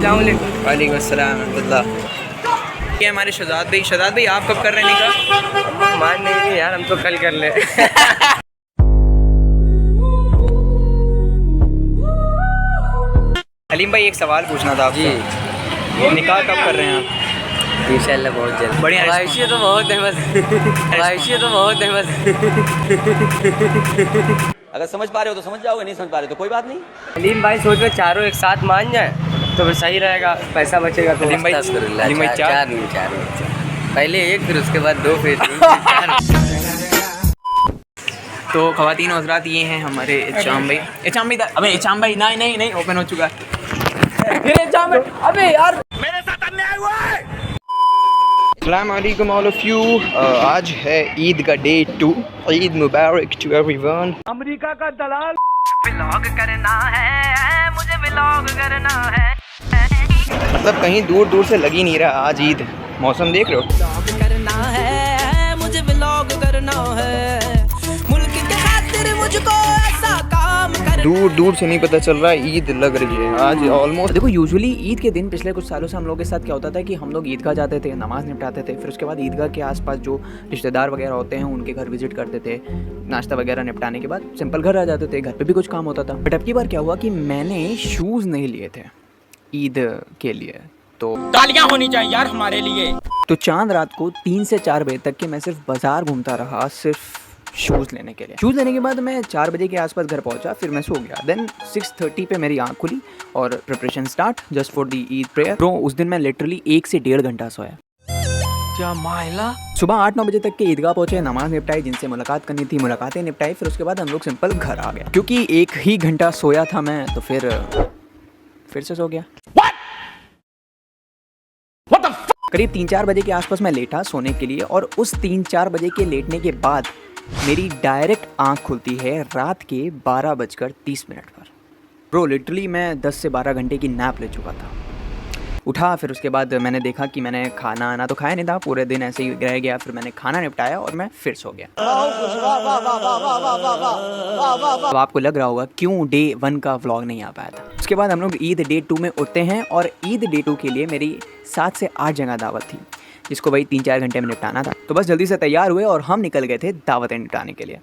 वालेकुम अस्सलाम रहमतुल्लाह। ये हमारे शहजाद भाई आप कब कर रहे हैं निकाह? मान नहीं यार, हम तो कल कर ले। हलीम भाई एक सवाल पूछना था आपसे। निकाह कब कर रहे हैं आप? इंशाल्लाह बहुत जल्द। बढ़िया। ख्वाहिशें तो बहुत है बस, ख्वाहिशें तो बहुत है बस। अगर समझ पा रहे हो तो समझ जाओगे, नहीं समझ पा रहे तो कोई बात नहीं। हलीम भाई सोच रहे चारों एक साथ मान जाए तो फिर सही रहेगा, पैसा बचेगा। तो हलीम भाई चार नहीं, पहले एक, फिर उसके बाद दो, फिर तीन, फिर चार। तो ख़वातीन और हज़रात ये हैं हमारे इचाम भाई। अबे इचाम भाई नहीं ओपन हो चुका है। इचाम भाई अबे यार मेरे साथ अन्याय हुआ है। अस्सलाम वालेकुम ऑल ऑफ यू। आज है ईद का day 2। Eid Mubarak to everyone. America का दलाल व्लॉग करना है, मुझे व्लॉग करना है। मतलब कहीं दूर दूर से लग ही नहीं रहा आज ईद। मौसम देख रहे हो? व्लॉग करना है, मुझे व्लॉग करना है, मुल्क के खातिर मुझको ऐसा काम करना। दूर दूर से नहीं पता चल रहा है ईद लग रही है आज ऑलमोस्ट। देखो यूजुअली ईद के दिन पिछले कुछ सालों से हम लोग के साथ क्या होता था कि हम लोग ईदगाह जाते थे, नमाज़ निपटाते थे, फिर उसके बाद ईदगाह के आसपास जो रिश्तेदार वगैरह होते हैं उनके घर विजिट करते थे। नाश्ता वगैरह निपटाने के बाद सिंपल घर आ जाते थे। घर पे भी कुछ काम होता था। बट अब की बार क्या हुआ कि मैंने शूज़ नहीं लिए थे ईद के लिए। तो तालियां होनी चाहिए यार हमारे लिए। तो चांद रात को 3 से 4 बजे तक के मैं सिर्फ बाज़ार घूमता रहा, सिर्फ शूज़ लेने के लिए। शूज़ लेने के बाद मैं 4 बजे के आसपास घर पहुंचा, फिर मैं सो गया। देन 6:30 पे मेरी आँख खुली और preparation start just for the Eid prayer. Bro उस दिन मैं लिटरली 1 से 1.5 घंटा सोया। क्या मायला। सुबह 8-9 बजे तक के ईदगाह पहुंचे, नमाज निपटाई, जिनसे मुलाकात करनी थी मुलाकातें निपटाई, फिर उसके बाद हम लोग सिंपल घर आ गया। क्योंकि 1 ही घंटा सोया था मैं, तो फिर से सो गया। करीब 3-4 बजे के आसपास मैं लेटा सोने के लिए, और उस 3-4 बजे के लेटने के बाद मेरी डायरेक्ट आंख खुलती है रात के 12:30 पर। ब्रो लिटरली मैं 10 से 12 घंटे की नैप ले चुका था। उठा, फिर उसके बाद मैंने देखा कि मैंने खाना आना तो खाया नहीं था, पूरे दिन ऐसे ही रह गया। फिर मैंने खाना निपटाया और मैं फिर सो गया। अब आपको लग रहा होगा क्यों डे 1 का व्लॉग नहीं आ पाया था। उसके बाद हम लोग ईद डे 2 में उठते हैं, और ईद डे 2 के लिए मेरी 7 से 8 जगह दावत थी, जिसको भाई 3-4 घंटे में निपटाना था। तो बस जल्दी से तैयार हुए और हम निकल गए थे दावतें निपटाने के लिए।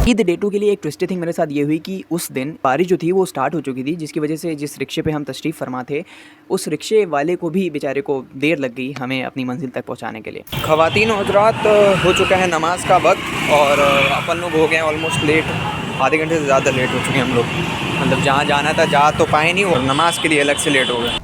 ईद डे 2 के लिए एक ट्विस्टेड थिंग मेरे साथ ये हुई कि उस दिन बारिश जो थी वो स्टार्ट हो चुकी थी, जिसकी वजह से जिस रिक्शे पे हम तशरीफ़ फरमा थे उस रिक्शे वाले को भी बेचारे को देर लग गई हमें अपनी मंजिल तक पहुंचाने के लिए। ख़वातीन और हज़रात हो चुका है नमाज का वक्त, और अपन लोग हो गए ऑलमोस्ट लेट। आधे घंटे से ज़्यादा लेट हो चुके हैं हम लोग। मतलब जहाँ जाना था जा तो पाए नहीं, और नमाज के लिए अलग से लेट हो गए।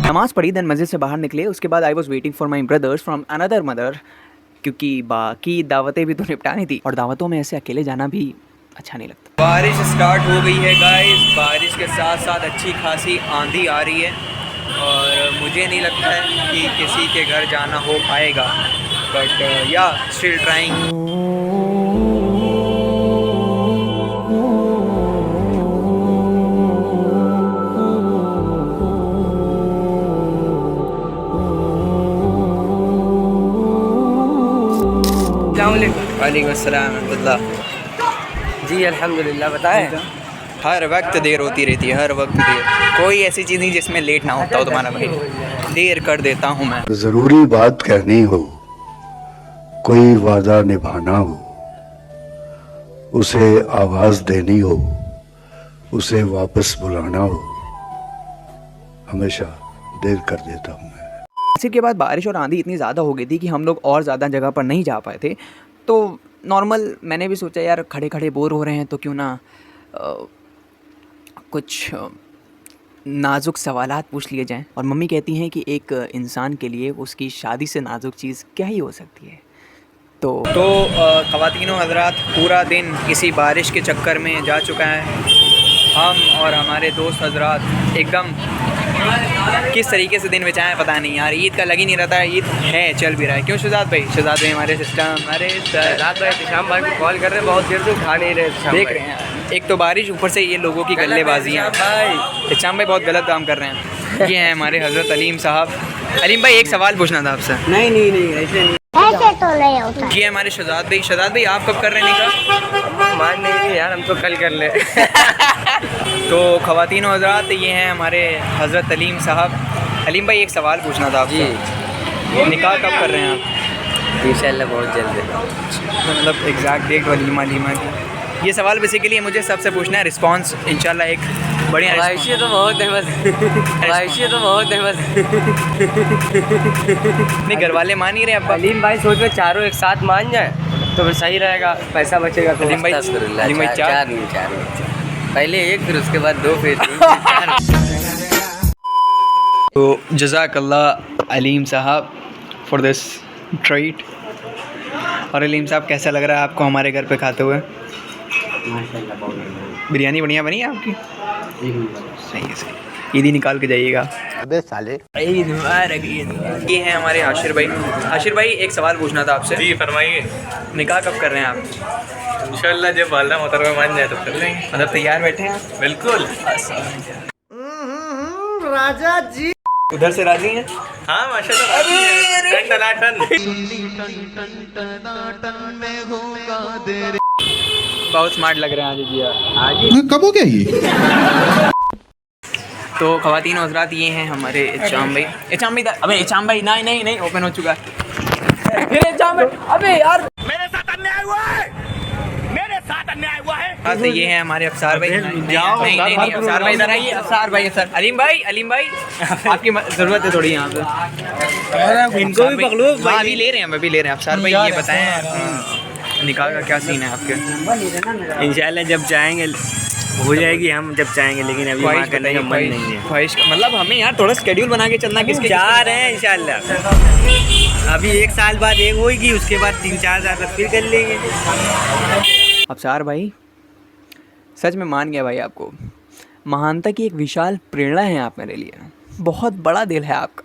नमाज़ पढ़ी, देन मस्जिद से बाहर निकले। उसके बाद I was waiting for my brothers from another mother, क्योंकि बाकी दावतें भी तो निपटानी थी, और दावतों में ऐसे अकेले जाना भी अच्छा नहीं लगता। बारिश स्टार्ट हो गई है गाइस। बारिश के साथ साथ अच्छी खासी आंधी आ रही है, और मुझे नहीं लगता है कि किसी के घर जाना हो पाएगा, बट या स्टिल ट्राइंग। वालेकुम। वालेकुम अस्सलाम रहमतुल्लाह। जी अल्हम्दुलिल्लाह, बताएं। हर वक्त देर होती रहती है, हर वक्त देर। कोई ऐसी चीज़ नहीं जिसमें लेट ना होता हो तुम्हारा भाई। देर कर देता हूँ मैं। जरूरी बात कहनी हो, कोई वादा निभाना हो, उसे आवाज देनी हो, उसे वापस बुलाना हो, हमेशा देर कर देता हूँ मैं। इसी के बाद बारिश और आंधी इतनी ज़्यादा हो गई थी कि हम लोग और ज़्यादा जगह पर नहीं जा पाए थे। तो नॉर्मल मैंने भी सोचा यार खड़े खड़े बोर हो रहे हैं तो क्यों ना कुछ नाजुक सवालात पूछ लिए जाएं। और मम्मी कहती हैं कि एक इंसान के लिए उसकी शादी से नाजुक चीज़ क्या ही हो सकती है। तो ख़वातीनो हज़रात, पूरा दिन इसी बारिश के चक्कर में जा चुका है। हम और हमारे दोस्त हज़रात एकदम किस तरीके से दिन बिताएं पता नहीं यार। ईद का लग ही नहीं रहता है, ईद है चल भी रहा है। क्यों शहजाद भाई? शहजाद भाई हमारे सिस्टम, अरे रात भाई शाम भाई को कॉल कर रहे हैं, बहुत देर से उठा नहीं रहे। देख रहे हैं एक तो बारिश, ऊपर से ये लोगों की गल्लेबाजियाँ। इस्लाम भाई बहुत गलत काम कर रहे हैं। ये हैं हमारे हज़रत अलीम साहब। अलीम भाई एक सवाल पूछना था आपसे। नहीं ऐसे नहीं। ऐसे तो नहीं होता। ये हमारे शहजाद भाई। शहजाद भाई आप कब कर रहे हैं निकाह? मान नहीं यार, हम तो कल कर ले। तो ख़वातीनो हज़रात, ये हैं हमारे हज़रत अलीम साहब। अलीम भाई एक सवाल पूछना था आपसे। निकाह कब कर रहे हैं आप? इंशाल्लाह बहुत जल्द। मतलब एग्जैक्ट डेट वलीमा की। ये सवाल बेसिकली मुझे सबसे पूछना है। रिस्पांस इंशाल्लाह एक बढ़िया। ख्वाहिशें तो बहुत है बस। ख्वाहिशें तो बहुत है बस। नहीं घर वाले मान ही रहे अब। अलीम भाई सोच रहे चारों एक साथ मान जाए तो फिर सही रहेगा, पैसा बचेगा। तो अलीम भाई चार पहले एक, फिर उसके बाद दो, फिर तीन। तो जज़ाकल्लाह अलीम साहब फॉर दिस ट्रीट। और अलीम साहब कैसा लग रहा है आपको हमारे घर पे खाते हुए? माशाल्लाह बहुत बिरयानी बढ़िया बनी है आपकी? सही है सही। ईद ही निकाल के जाइएगा। अबे साले, ईद मुबारक। ये हैं हमारे आशिर भाई। आशिर भाई एक सवाल पूछना था आपसे। जी फरमाइए। निकाह कब कर रहे हैं आप? इंशाल्लाह जब वालदा मोहतरमा मान जाए तो कर लेंगे। मतलब तैयार बैठे हैं? बिल्कुल। राजा जी उधर से राजी हैं? हाँ माशाल्लाह। टन टनाटन। बहुत स्मार्ट लग रहे हैं आज जी यार। कब हो गया ये? तो ख़वातीन हज़रात, ये हैं हमारे इचाम भाई। इचाम भाई अबे इचाम भाई नहीं ओपन हो चुका है। फिर इचाम भाई अबे यार मेरे साथ अन्याय हुआ है, मेरे साथ अन्याय हुआ है। हाँ, तो ये हैं हमारे अफसार भाई। नहीं अफसार भाई इधर आइए। अफसार भाई अलीम भाई आपकी ज़रूरत है थोड़ी यहाँ पे। इनको भी पकड़ो। हाँ अभी ले रहे हैं, अभी ले रहे हैं। अफसार भाई ये बताएं निकाह का क्या सीन है आपके? इंशाल्लाह जब चाहेंगे हो जाएगी, हम जब चाहेंगे, लेकिन अभी वहाँ करने का मन नहीं है। ख्वाहिश मतलब हमें यार थोड़ा शेड्यूल बना के चलना। किसके जा रहे हैं इंशाल्लाह। अभी 1 साल बाद एक होगी, उसके बाद 3-4 साल तक फिर कर लेंगे। अफसार भाई सच में मान गया भाई आपको। महानता की एक विशाल प्रेरणा है आप मेरे लिए। बहुत बड़ा दिल है आपका।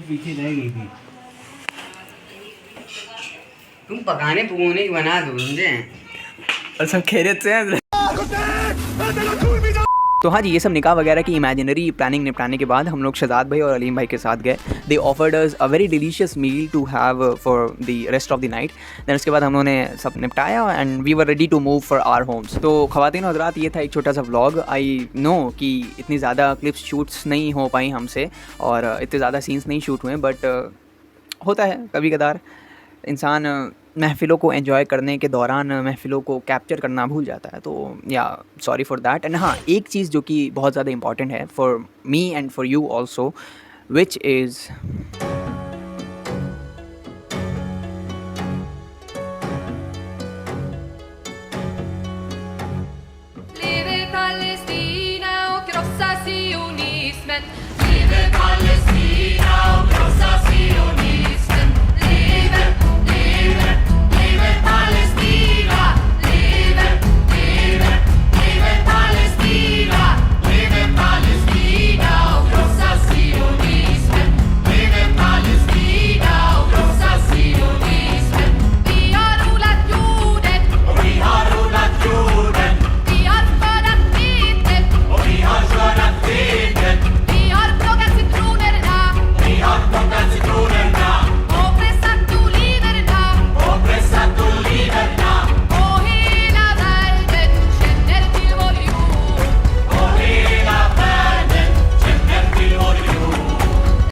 पीछे रह गई थी। तुम पकाने की बना दो, समझे? और सब खैरियत से हैं। तो हाँ जी, ये सब निकाह वगैरह की इमेजिनरी प्लानिंग निपटाने के बाद हम लोग शहजाद भाई और अलीम भाई के साथ गए। They offered us a very delicious meal to have for the rest of the night. Then उसके बाद हम लोगों ने सब निपटाया and we were ready to move for our homes. तो ख़वातीन हज़रात, ये था एक छोटा सा व्लॉग। आई नो कि इतनी ज़्यादा क्लिप्स शूट्स नहीं हो पाई हमसे और इतने ज़्यादा सीन्स नहीं शूट हुए, बट होता है कभी कदार इंसान महफ़िलों को एंजॉय करने के दौरान महफ़िलों को कैप्चर करना भूल जाता है। तो या सॉरी फॉर दैट। एंड हाँ, एक चीज़ जो कि बहुत ज़्यादा इंपॉर्टेंट है for me and for you also, which is